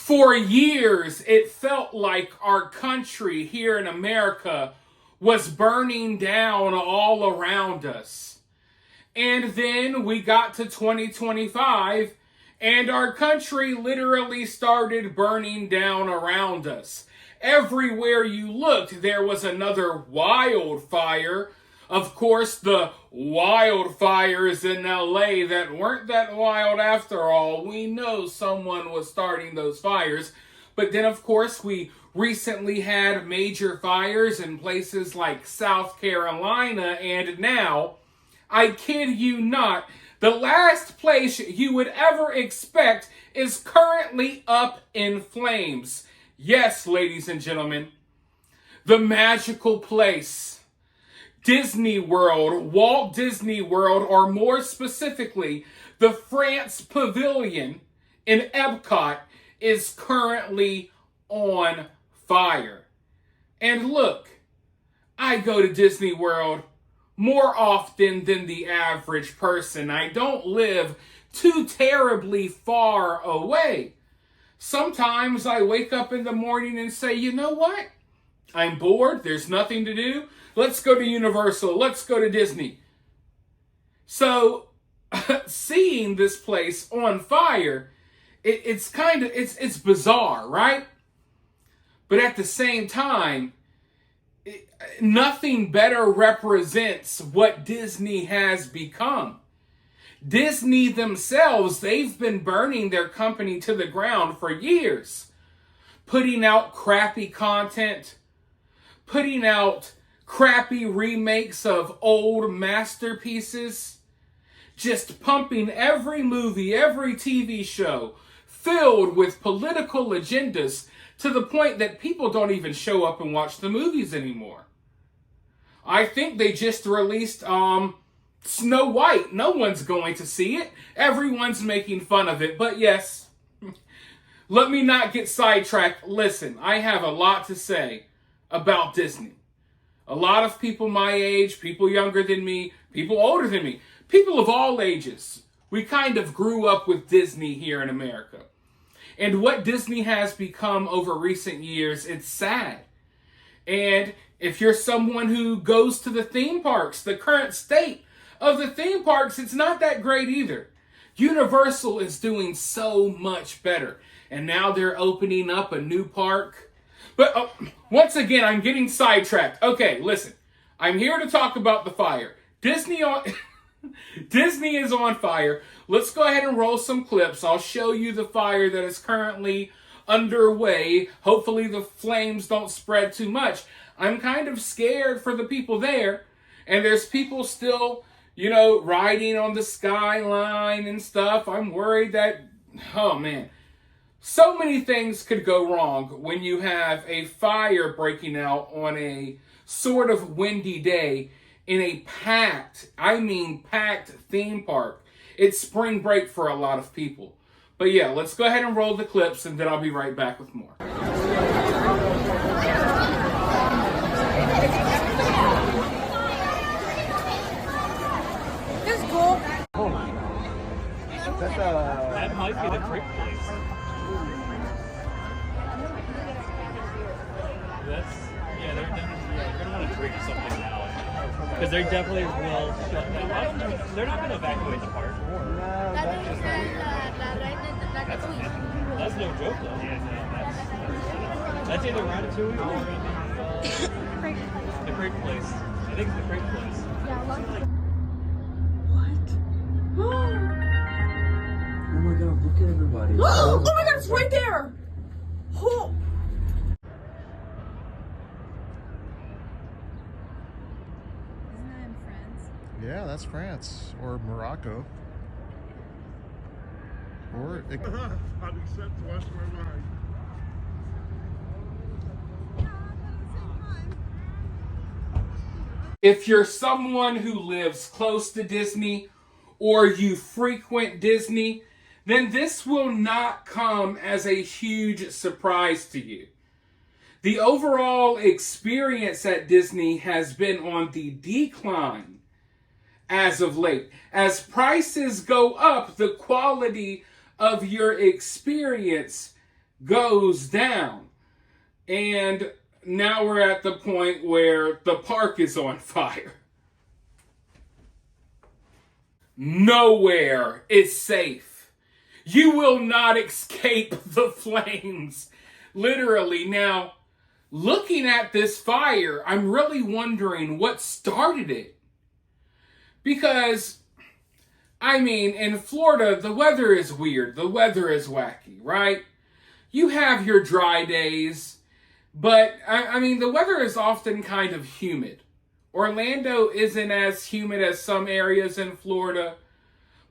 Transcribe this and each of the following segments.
For years, it felt like our country here in America was burning down all around us. And then we got to 2025, and our country literally started burning down around us. Everywhere you looked, there was another wildfire. Of course, the wildfires in LA that weren't that wild after all. We know someone was starting those fires. But then, of course, we recently had major fires in places like South Carolina. And now, I kid you not, the last place you would ever expect is currently up in flames. Yes, ladies and gentlemen, the magical place, Disney World, Walt Disney World, or more specifically, the France Pavilion in Epcot is currently on fire. And look, I go to Disney World more often than the average person. I don't live too terribly far away. Sometimes I wake up in the morning and say, you know what? I'm bored. There's nothing to do. Let's go to Universal. Let's go to Disney. So seeing this place on fire, it's bizarre, right? But at the same time, nothing better represents what Disney has become. Disney themselves, they've been burning their company to the ground for years, putting out crappy content, putting out crappy remakes of old masterpieces, just pumping every movie, every TV show filled with political agendas to the point that people don't even show up and watch the movies anymore. I think they just released Snow White. No one's going to see it. Everyone's making fun of it. But yes, let me not get sidetracked. Listen, I have a lot to say about Disney. A lot of people my age, people younger than me, people older than me, people of all ages, we kind of grew up with Disney here in America. And what Disney has become over recent years, it's sad. And if you're someone who goes to the theme parks, the current state of the theme parks, it's not that great either. Universal is doing so much better. And now they're opening up a new park. But once again, I'm getting sidetracked. Okay, listen. I'm here to talk about the fire. Disney is on fire. Let's go ahead and roll some clips. I'll show you the fire that is currently underway. Hopefully the flames don't spread too much. I'm kind of scared for the people there. And there's people still, riding on the skyline and stuff. I'm worried that, oh man. So many things could go wrong when you have a fire breaking out on a sort of windy day in a packed theme park. It's spring break for a lot of people. But yeah, let's go ahead and roll the clips and then I'll be right back with more. This is cool. That might be the trick place. They're gonna want to trigger something now because they definitely will shut down. They're not gonna evacuate the park. That's no joke though. That's either Ratatouille or the Crate Place. I think it's the Crate Place. What? Oh my god, look at everybody. Oh my god, it's right there! Oh. Isn't that in France? Yeah, that's France or Morocco. Or it, If you're someone who lives close to Disney or you frequent Disney, then this will not come as a huge surprise to you. The overall experience at Disney has been on the decline as of late. As prices go up, the quality of your experience goes down. And now we're at the point where the park is on fire. Nowhere is safe. You will not escape the flames. Literally. Now, looking at this fire, I'm really wondering what started it. Because, I mean, in Florida, the weather is weird. The weather is wacky, right? You have your dry days, but, I mean, the weather is often kind of humid. Orlando isn't as humid as some areas in Florida,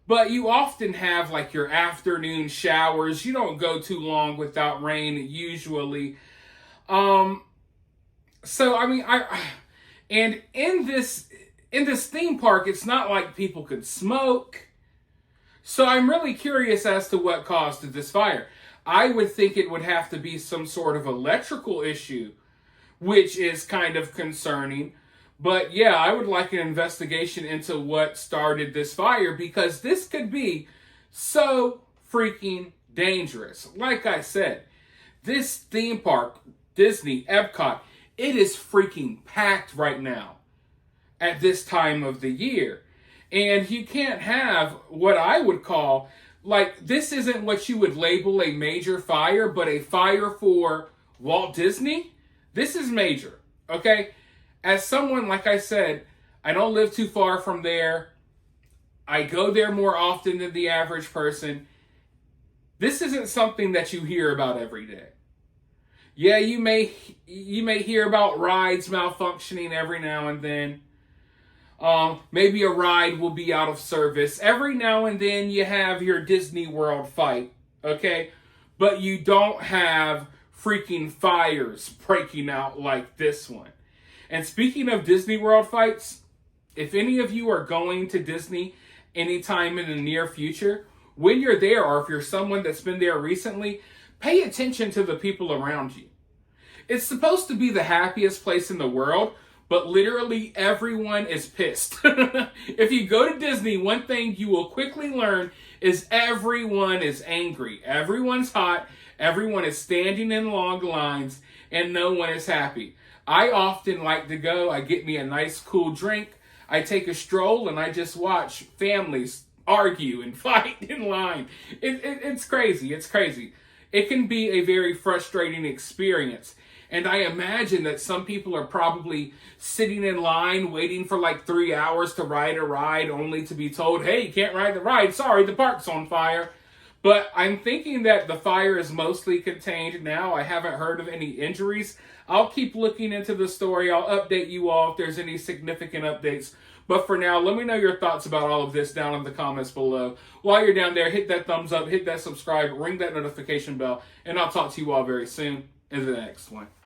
but you often have, like, your afternoon showers. You don't go too long without rain, usually. So, I mean, and in this theme park, it's not like people could smoke. So I'm really curious as to what caused this fire. I would think it would have to be some sort of electrical issue, which is kind of concerning. But yeah, I would like an investigation into what started this fire, because this could be so freaking dangerous. Like I said, this theme park, Disney, Epcot, it is freaking packed right now at this time of the year. And you can't have what I would call, like, this isn't what you would label a major fire, but a fire for Walt Disney. This is major, okay? As someone, like I said, I don't live too far from there. I go there more often than the average person. This isn't something that you hear about every day. Yeah, you may hear about rides malfunctioning every now and then. Maybe a ride will be out of service. Every now and then you have your Disney World fight, okay? But you don't have freaking fires breaking out like this one. And speaking of Disney World fights, if any of you are going to Disney anytime in the near future, when you're there, or if you're someone that's been there recently, pay attention to the people around you. It's supposed to be the happiest place in the world, but literally everyone is pissed. If you go to Disney, one thing you will quickly learn is everyone is angry. Everyone's hot. Everyone is standing in long lines, and no one is happy. I often like to go. I get me a nice cool drink. I take a stroll, and I just watch families argue and fight in line. It's crazy. It's crazy. It can be a very frustrating experience. And I imagine that some people are probably sitting in line waiting for like 3 hours to ride a ride, only to be told, hey, you can't ride the ride. Sorry, the park's on fire. But I'm thinking that the fire is mostly contained now. I haven't heard of any injuries. I'll keep looking into the story. I'll update you all if there's any significant updates. But for now, let me know your thoughts about all of this down in the comments below. While you're down there, hit that thumbs up, hit that subscribe, ring that notification bell, and I'll talk to you all very soon in the next one.